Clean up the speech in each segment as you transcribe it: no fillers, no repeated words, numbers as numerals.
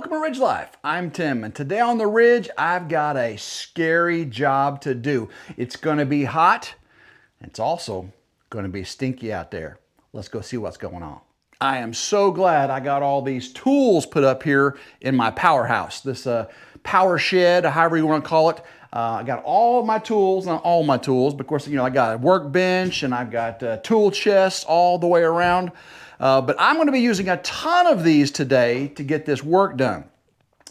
Welcome to Ridge Life. I'm Tim, and today on the Ridge, I've got a scary job to do. It's going to be hot, and it's also going to be stinky out there. Let's go see what's going on. I am so glad I got all these tools put up here in my powerhouse, this power shed, however you want to call it. I got all my tools, not all my tools, but of course, I got a workbench and I've got tool chests all the way around. But I'm going to be using a ton of these today to get this work done.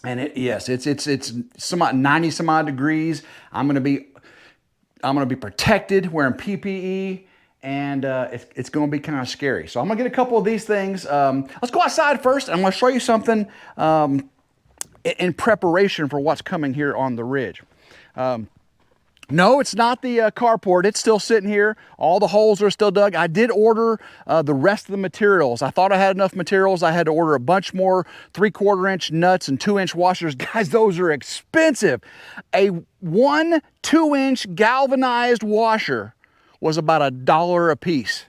And it's some 90 some odd degrees. I'm going to be protected wearing PPE, and it's going to be kind of scary. So I'm going to get a couple of these things. Let's go outside first. I'm going to show you something in preparation for what's coming here on the ridge. No, it's not the carport. It's still sitting here. All the holes are still dug. I did order the rest of the materials. I thought I had enough materials. I had to order a bunch more 3/4 inch nuts and 2-inch washers. Guys, those are expensive. A 1 2-inch galvanized washer was about $1 a piece.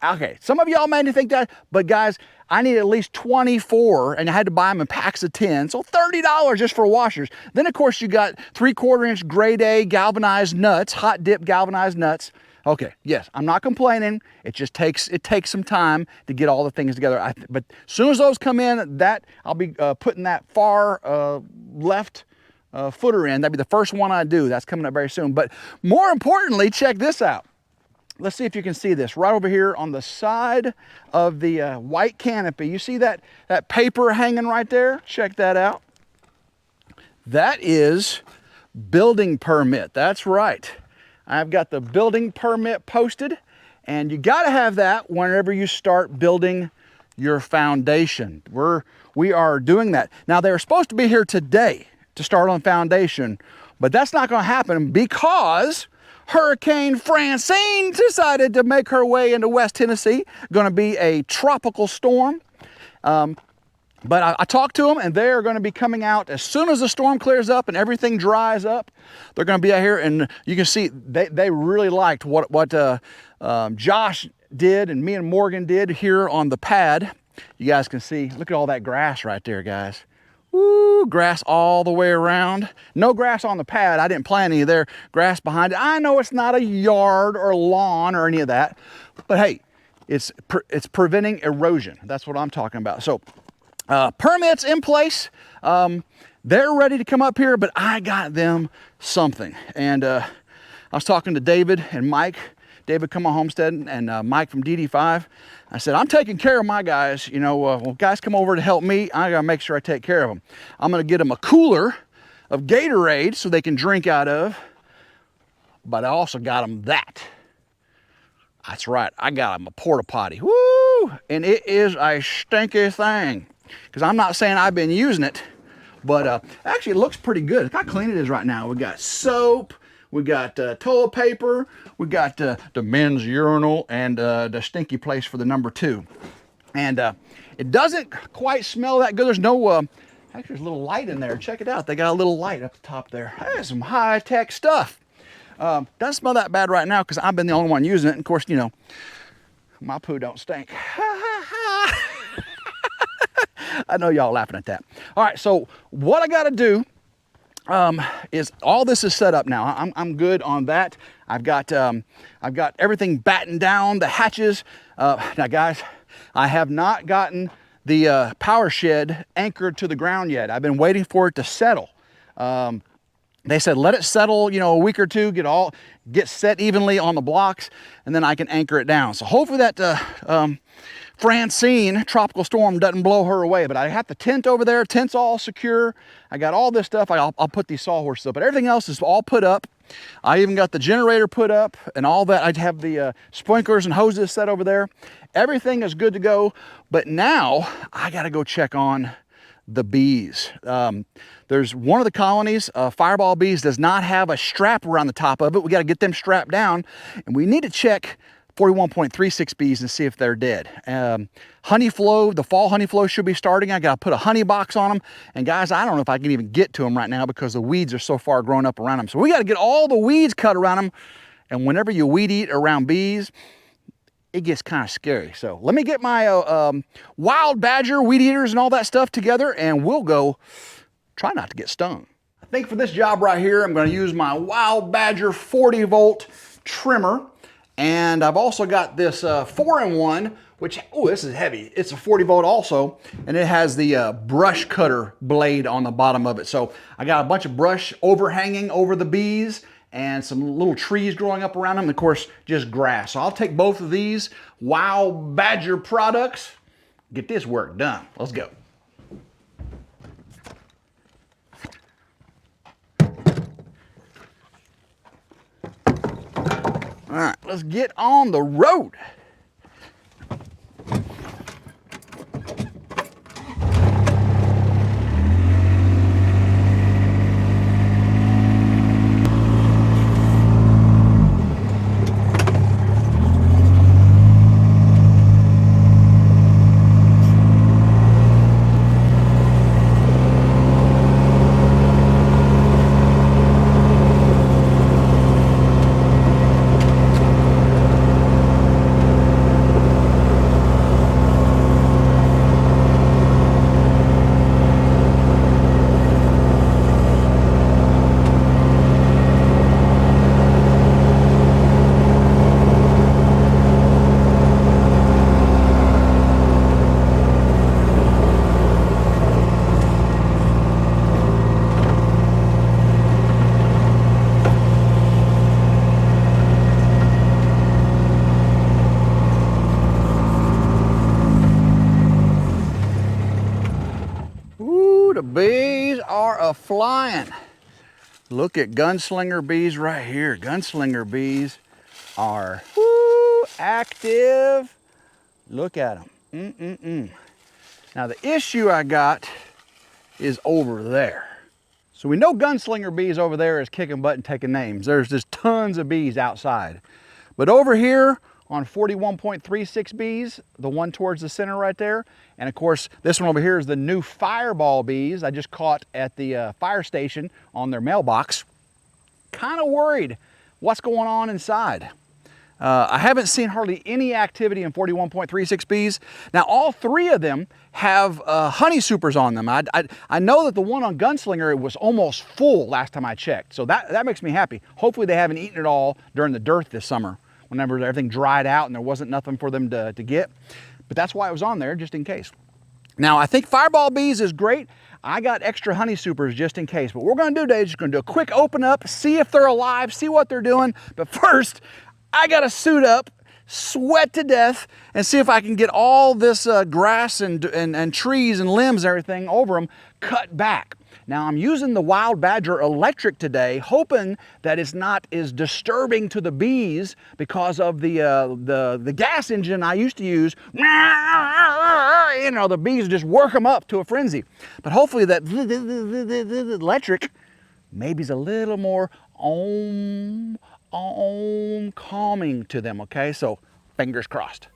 Okay, some of y'all may think that, but guys, I need at least 24, and I had to buy them in packs of 10, so $30 just for washers. Then, of course, you got 3/4 inch grade A galvanized nuts, hot dip galvanized nuts. Okay, yes, I'm not complaining. It just takes some time to get all the things together. But as soon as those come in, I'll be putting that far left footer in. That'd be the first one I do. That's coming up very soon. But more importantly, check this out. Let's see if you can see this right over here on the side of the white canopy. You see that paper hanging right there? Check that out. That is building permit. That's right. I've got the building permit posted, and you got to have that whenever you start building your foundation. We are doing that. Now, they're supposed to be here today to start on foundation, but that's not going to happen because Hurricane Francine decided to make her way into West Tennessee. Going to be a tropical storm. But I talked to them, and they're going to be coming out as soon as the storm clears up and everything dries up. They're going to be out here, and you can see they really liked what Josh did and me and Morgan did here on the pad. You guys can see, look at all that grass right there, guys. Woo, grass all the way around. No grass on the pad. I didn't plant any there. Grass behind it. I know it's not a yard or lawn or any of that, but hey, it's preventing erosion. That's what I'm talking about. So permits in place. They're ready to come up here, but I got them something. And I was talking to David and Mike. David come on Homestead and Mike from DD5. I said, I'm taking care of my guys. When guys come over to help me, I gotta make sure I take care of them. I'm gonna get them a cooler of Gatorade so they can drink out of, but I also got them that. That's right, I got them a porta potty. Woo! And it is a stinky thing. Because I'm not saying I've been using it, but actually it looks pretty good. Look how clean it is right now. We got soap. We got toilet paper, we got the men's urinal, and the stinky place for the number 2. And it doesn't quite smell that good. There's no, actually there's a little light in there. Check it out. They got a little light up the top there. That's some high-tech stuff. Doesn't smell that bad right now because I've been the only one using it. And of course, my poo don't stink. I know y'all laughing at that. All right, so what I got to do is all this is set up now. I'm good on that. I've got everything battened down, the hatches. Now guys, I have not gotten the power shed anchored to the ground yet. I've been waiting for it to settle. They said let it settle, a week or two, get set evenly on the blocks, and then I can anchor it down. So hopefully that Francine tropical storm doesn't blow her away, but I have the tent over there. Tent's all secure. I got all this stuff. I'll put these sawhorses up, but everything else is all put up. I even got the generator put up and all that. I have the sprinklers and hoses set over there. Everything is good to go, but now I got to go check on the bees. There's one of the colonies, fireball bees, does not have a strap around the top of it. We got to get them strapped down, and we need to check 41.36 bees and see if they're dead. Honey flow, the fall honey flow should be starting. I got to put a honey box on them. And guys, I don't know if I can even get to them right now because the weeds are so far grown up around them. So we got to get all the weeds cut around them. And whenever you weed eat around bees, it gets kind of scary. So let me get my wild badger, weed eaters, and all that stuff together, and we'll go try not to get stung. I think for this job right here, I'm going to use my wild badger 40 volt trimmer. And I've also got this 4-in-1, which, oh, this is heavy. It's a 40 volt also, and it has the brush cutter blade on the bottom of it. So I got a bunch of brush overhanging over the bees and some little trees growing up around them, and of course, just grass. So I'll take both of these wild badger products, get this work done. Let's go. All right, let's get on the road. The bees are a-flying. Look at gunslinger bees right here. Gunslinger bees are active. Look at them. Now the issue I got is over there. So we know gunslinger bees over there is kicking butt and taking names. There's just tons of bees outside. But over here on 41.36 bees, the one towards the center right there, and of course this one over here is the new fireball bees I just caught at the fire station on their mailbox. Kind of worried what's going on inside. I haven't seen hardly any activity in 41.36 bees. Now all three of them have honey supers on them. I know that the one on Gunslinger was almost full last time I checked, so that makes me happy. Hopefully they haven't eaten it all during the dearth this summer, whenever everything dried out and there wasn't nothing for them to get. But that's why it was on there, just in case. Now I think fireball bees is great. I got extra honey supers just in case. But what we're gonna do today is just gonna do a quick open up, see if they're alive, see what they're doing. But first, I gotta suit up, sweat to death, and see if I can get all this grass and trees and limbs and everything over them cut back. Now I'm using the Wild Badger Electric today, hoping that it's not as disturbing to the bees because of the gas engine I used to use. You know, the bees just work them up to a frenzy. But hopefully that electric maybe is a little more calming to them, okay? So fingers crossed.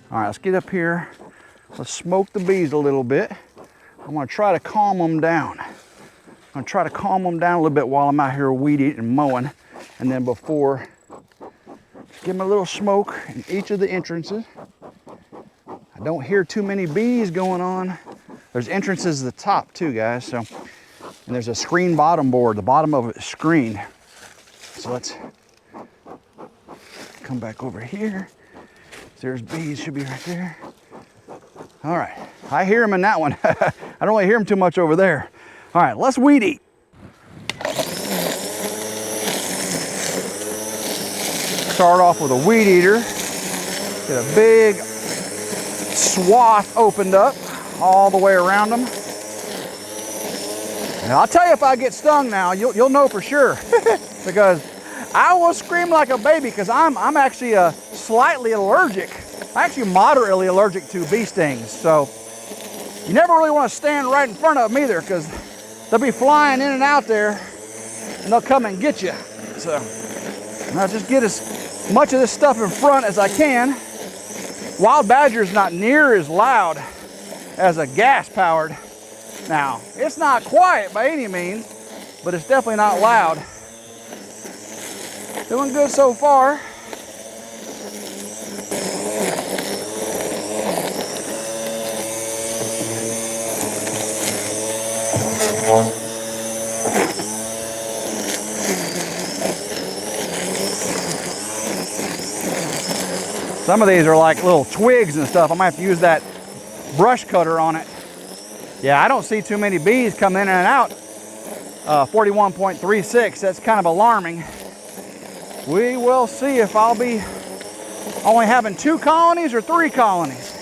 All right, let's get up here. Let's smoke the bees a little bit. I'm gonna try to calm them down. I'm gonna try to calm them down a little bit while I'm out here weed eating and mowing. And then before, just give them a little smoke in each of the entrances. I don't hear too many bees going on. There's entrances at the top too, guys. So, and there's a screen bottom board. The bottom of it is screened. So let's come back over here. There's bees, should be right there. All right, I hear them in that one. I don't really hear them too much over there. All right, let's weed eat. Start off with a weed eater. Get a big swath opened up all the way around them. And I'll tell you, if I get stung now, you'll know for sure. Because I will scream like a baby, because I'm actually slightly allergic. I'm actually moderately allergic to bee stings. So you never really want to stand right in front of them either, because they'll be flying in and out there and they'll come and get you. So I'll just get as much of this stuff in front as I can. Wild badger is not near as loud as a gas powered. Now, it's not quiet by any means, but it's definitely not loud. Doing good so far. Some of these are like little twigs and stuff. I might have to use that brush cutter on it. Yeah, I don't see too many bees come in and out. 41.36, that's kind of alarming. We will see if I'll be only having 2 colonies or 3 colonies.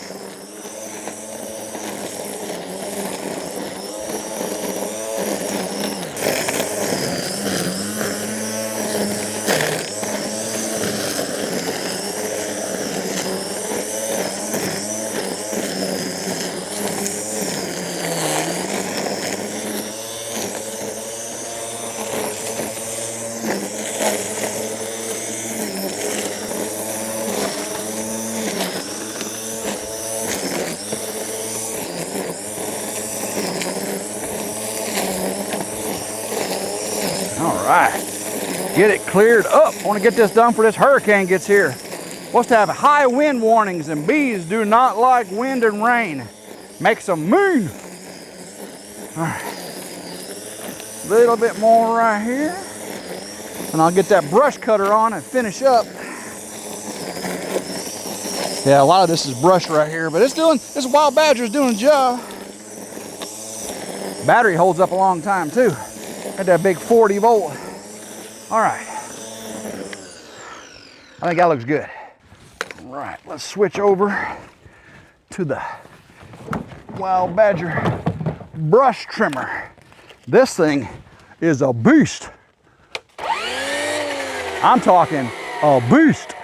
Get it cleared up. I want to get this done before this hurricane gets here. Supposed to have high wind warnings, and bees do not like wind and rain. Makes them mean. All right. A little bit more right here. And I'll get that brush cutter on and finish up. Yeah, a lot of this is brush right here, but this wild badger's doing a job. Battery holds up a long time too. Got that big 40 volt. All right, I think that looks good. All right, let's switch over to the wild badger brush trimmer. This thing is a beast. I'm talking a beast.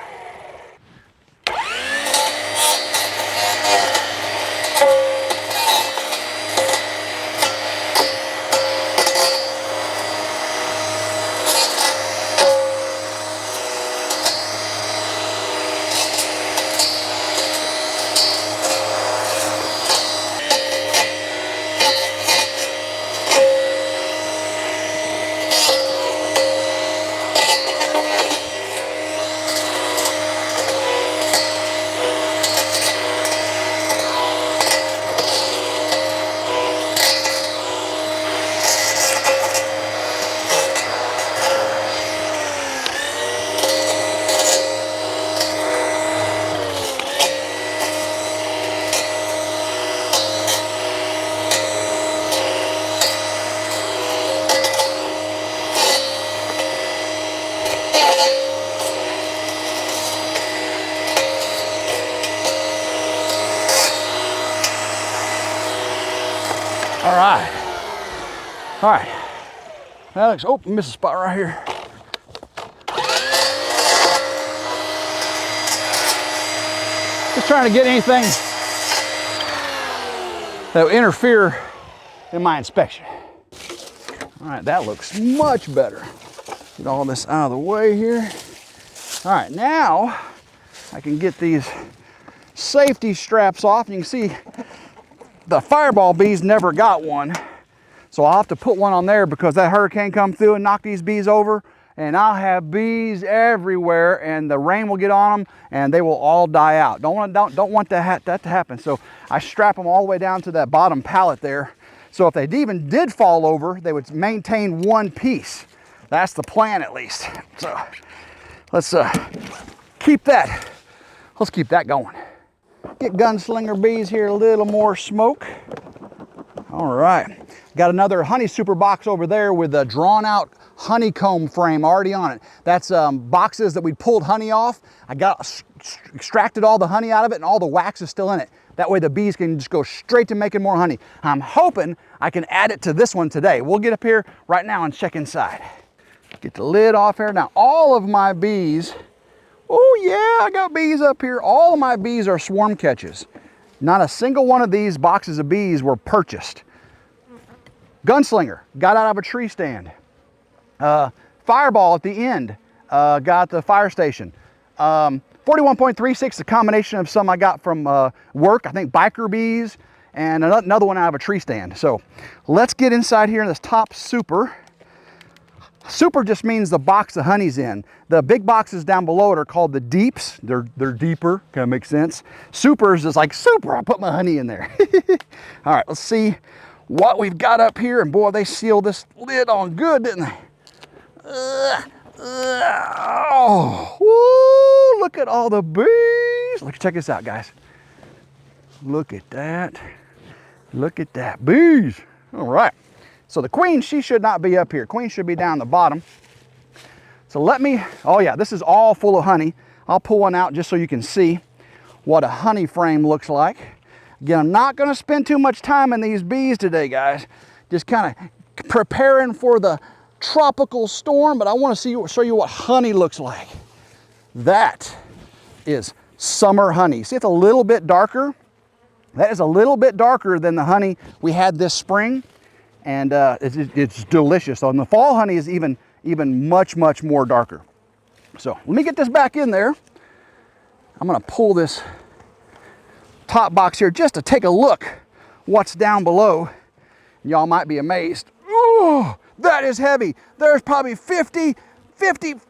All right, Alex, oh, missed a spot right here. Just trying to get anything that will interfere in my inspection. All right, that looks much better. Get all this out of the way here. All right, now I can get these safety straps off. You can see the fireball bees never got one. So I'll have to put one on there because that hurricane come through and knock these bees over, and I'll have bees everywhere, and the rain will get on them and they will all die out. Don't want that to happen. So I strap them all the way down to that bottom pallet there. So if they even did fall over, they would maintain one piece. That's the plan, at least. So let's keep that going. Get gunslinger bees here, a little more smoke. All right. Got another honey super box over there with a drawn out honeycomb frame already on it. That's boxes that we pulled honey off. I extracted all the honey out of it and all the wax is still in it. That way the bees can just go straight to making more honey. I'm hoping I can add it to this one today. We'll get up here right now and check inside. Get the lid off here. Now all of my bees, oh yeah, I got bees up here. All of my bees are swarm catches. Not a single one of these boxes of bees were purchased. Gunslinger, got out of a tree stand. Fireball at the end, got the fire station. 41.36, a combination of some I got from work, I think biker bees, and another one out of a tree stand. So let's get inside here in this top super. Super just means the box the honey's in. The big boxes down below it are called the deeps. They're deeper, kind of makes sense. Supers is like super, I put my honey in there. All right, let's see what we've got up here. And boy, they sealed this lid on good, didn't they? Oh, woo, look at all the bees. Look, check this out, guys. Look at that. Look at that, bees. All right. So the queen, she should not be up here. Queen should be down the bottom. So let me, oh yeah, this is all full of honey. I'll pull one out just so you can see what a honey frame looks like. Again, I'm not gonna spend too much time in these bees today, guys. Just kind of preparing for the tropical storm, but I want to show you what honey looks like. That is summer honey. See, it's a little bit darker. That is a little bit darker than the honey we had this spring, and it's delicious. And the fall honey is even much more darker. So let me get this back in there. I'm going to pull this top box here just to take a look what's down below. Y'all might be amazed. Oh, that is heavy. There's probably 50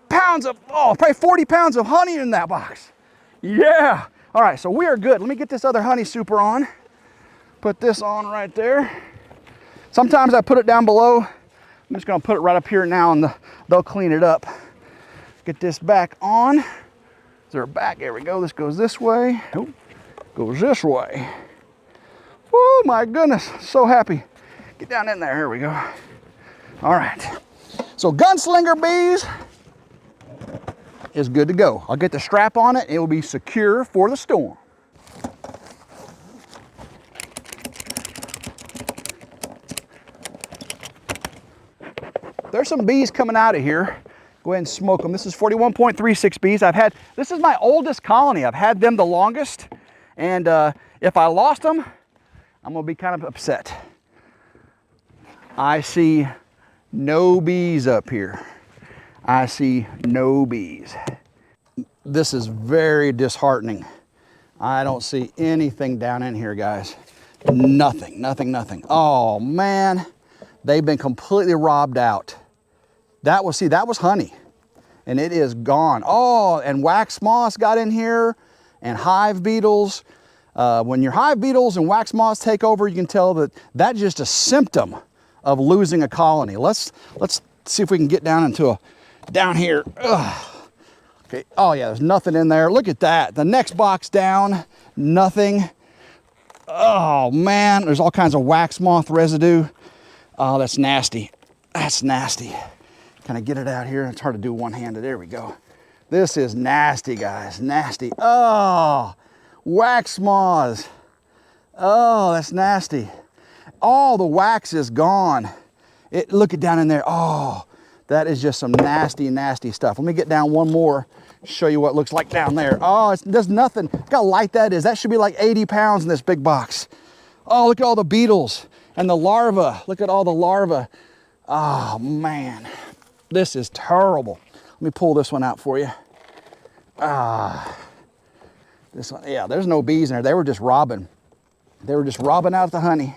pounds of, oh, probably 40 pounds of honey in that box. Yeah. All right, so we are good. Let me get this other honey super on. Put this on right there. Sometimes I put it down below. I'm just gonna put it right up here now and they'll clean it up. Get this back on. Is there a back? There we go. This goes this way. Oh, goes this way. Oh my goodness, so happy. Get down in there, here we go. All right, so gunslinger bees is good to go. I'll get the strap on it. It will be secure for the storm. There's some bees coming out of here. Go ahead and smoke them. This is 41.36 bees. This is my oldest colony. I've had them the longest. And if I lost them, I'm gonna be kind of upset. I see no bees up here. I see no bees. This is very disheartening. I don't see anything down in here, guys. Nothing. Oh man, they've been completely robbed out. That was honey, and it is gone. Oh, and wax moths got in here, and hive beetles. When your hive beetles and wax moths take over, you can tell that that's just a symptom of losing a colony. Let's see if we can get down here. Ugh. Okay. Oh yeah, there's nothing in there. Look at that. The next box down, nothing. Oh man, there's all kinds of wax moth residue. Oh, that's nasty. That's nasty. Can I get it out here? It's hard to do one-handed. There we go. This is nasty, guys. Nasty. Oh, wax moths. Oh, that's nasty. All the wax is gone. Look it down in there. Oh, that is just some nasty stuff. Let me get down one more, show you what it looks like down there. Oh, there's nothing. Look how light that is. That should be like 80 pounds in this big box. Oh, look at all the beetles and the larvae. Look at all the larvae. Oh, man. This is terrible. Let me pull this one out for you. This one, yeah, there's no bees in there. They were just robbing. They were just robbing out the honey.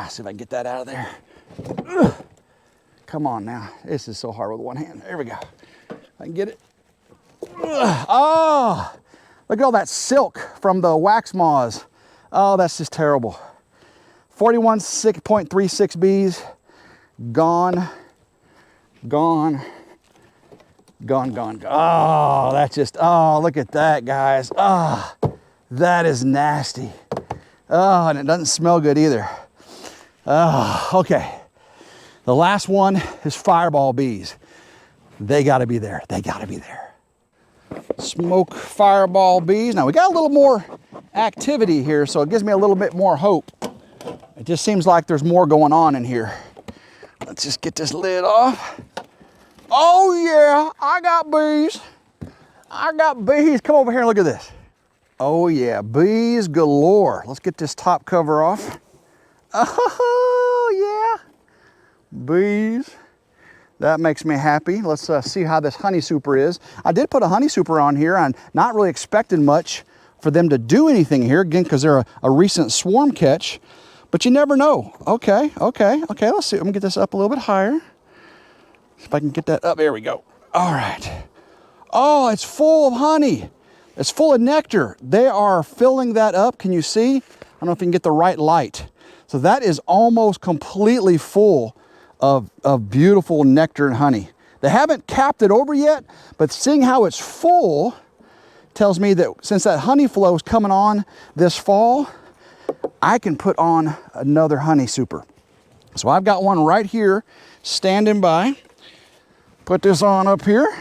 See if I can get that out of there. Ugh. Come on now. This is so hard with one hand. There we go. I can get it. Ugh. Oh, look at all that silk from the wax moths. Oh, that's just terrible. 41.36 bees. Gone. Oh, that's just, oh, look at that, guys. Oh, That is nasty. Oh, and it doesn't smell good either. Oh, okay. The last one is fireball bees. They gotta be there. They gotta be there. Smoke fireball bees. Now we got a little more activity here, so it gives me a little bit more hope. It just seems like there's more going on in here. Let's just get this lid off. Oh yeah, I got bees. I got bees. Come over here and look at this. Oh yeah, bees galore. Let's get this top cover off. Oh yeah, bees. That makes me happy. Let's see how this honey super is. I did put a honey super on here. I'm not really expecting much for them to do anything here, again, because they're a recent swarm catch, but you never know. Okay, let's see. I'm gonna get this up a little bit higher. See if I can get that up. There we go. All right. Oh, it's full of honey. It's full of nectar. They are filling that up. Can you see? I don't know if you can get the right light. So that is almost completely full of beautiful nectar and honey. They haven't capped it over yet, but seeing how it's full tells me that since that honey flow is coming on this fall, I can put on another honey super. So I've got one right here standing by. Put this on up here.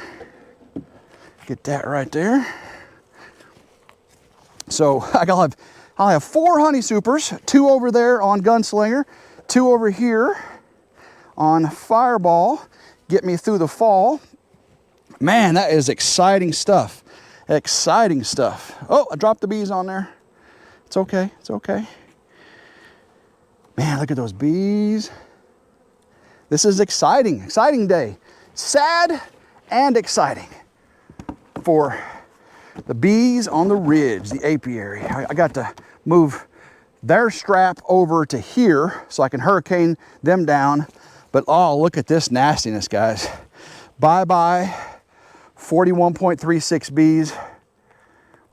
Get that right there. So I'll have 4 honey supers, 2 over there on Gunslinger, 2 over here on Fireball. Get me through the fall. Man, that is exciting stuff. Exciting stuff. Oh, I dropped the bees on there. It's okay, it's okay. Man, look at those bees. This is exciting, exciting day. Sad and exciting for the bees on the ridge, the apiary. I got to move their strap over to here so I can hurricane them down. But oh, look at this nastiness, guys. Bye-bye, 41.36 bees.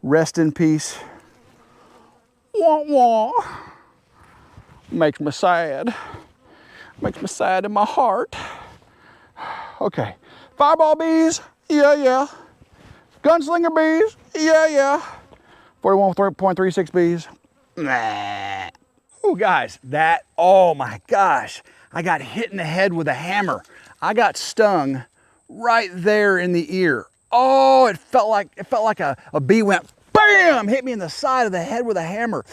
Rest in peace. Wah, wah. Makes me sad. Makes me sad in my heart. Okay, fireball bees, yeah. Gunslinger bees, yeah. 41.36 bees, nah. Oh, guys, oh my gosh. I got hit in the head with a hammer. I got stung right there in the ear. Oh, it felt like a bee went bam, hit me in the side of the head with a hammer.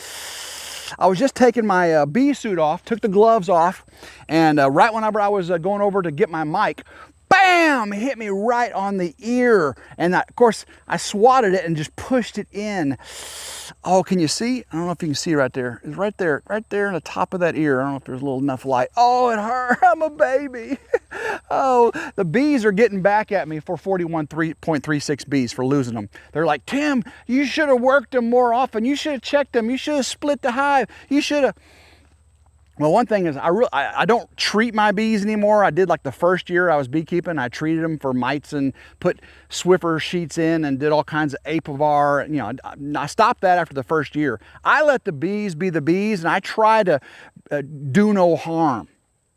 I was just taking my bee suit off, took the gloves off, and right whenever I was going over to get my mic, bam, hit me right on the ear. And of course, I swatted it and just pushed it in. Oh, can you see? I don't know if you can see right there. It's right there in the top of that ear. I don't know if there's a little enough light. Oh, it hurt. I'm a baby. Oh, the bees are getting back at me for 41.36 bees for losing them. They're like, Tim, you should have worked them more often. You should have checked them. You should have split the hive. You should have. Well, one thing is I don't treat my bees anymore. I did like the first year I was beekeeping. I treated them for mites and put Swiffer sheets in and did all kinds of Apivar. You know, I stopped that after the first year. I let the bees be the bees, and I try to do no harm.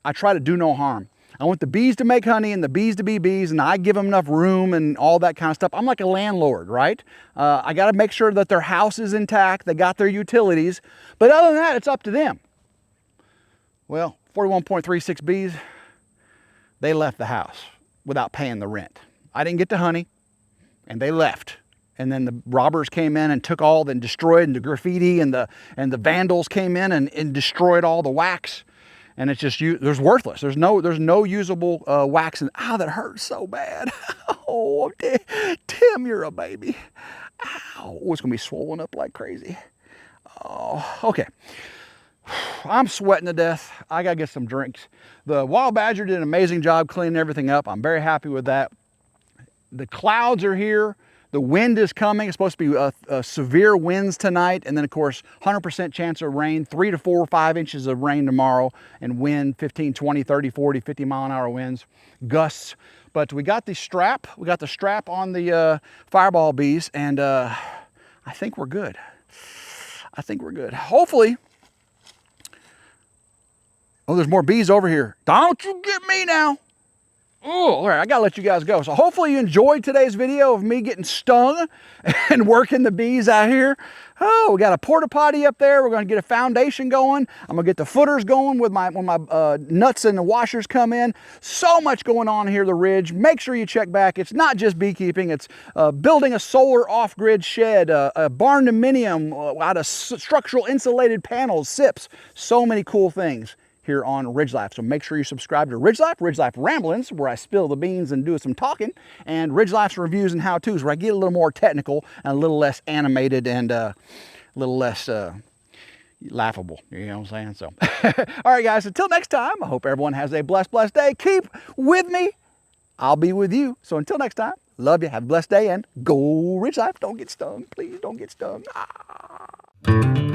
I try to do no harm. I want the bees to make honey and the bees to be bees, and I give them enough room and all that kind of stuff. I'm like a landlord, right? I got to make sure that their house is intact. They got their utilities. But other than that, it's up to them. Well, 41.36 bees, they left the house without paying the rent. I didn't get the honey, and they left. And then the robbers came in and took all, and destroyed, and the graffiti and the vandals came in and destroyed all the wax. And it's just, there's worthless. There's no usable wax. And ow, that hurts so bad. Oh, Tim, you're a baby. Ow, it's gonna be swollen up like crazy. Oh, okay. I'm sweating to death. I gotta get some drinks. The wild badger did an amazing job cleaning everything up. I'm very happy with that. The clouds are here. The wind is coming. It's supposed to be severe winds tonight. And then of course, 100% chance of rain, 3 to 4 or 5 inches of rain tomorrow, and wind 15, 20, 30, 40, 50 mile an hour winds, gusts. But we got the strap. We got the strap on the fireball bees, and I think we're good. I think we're good. Hopefully. Oh, there's more bees over here. Don't you get me now. Oh, all right, I gotta let you guys go. So hopefully you enjoyed today's video of me getting stung and working the bees out here. Oh, we got a porta potty up there. We're gonna get a foundation going. I'm gonna get the footers going with when my nuts and the washers come in. So much going on here, the Ridge. Make sure you check back. It's not just beekeeping. It's building a solar off-grid shed, a barn dominium out of structural insulated panels, SIPs. So many cool things here on RidgeLife. So make sure you subscribe to RidgeLife Ramblings, where I spill the beans and do some talking, and RidgeLife's reviews and how-tos, where I get a little more technical and a little less animated and a little less laughable. You know what I'm saying? So, all right, guys, until next time, I hope everyone has a blessed day. Keep with me. I'll be with you. So until next time, love you. Have a blessed day and go RidgeLife. Don't get stung. Please don't get stung. Ah.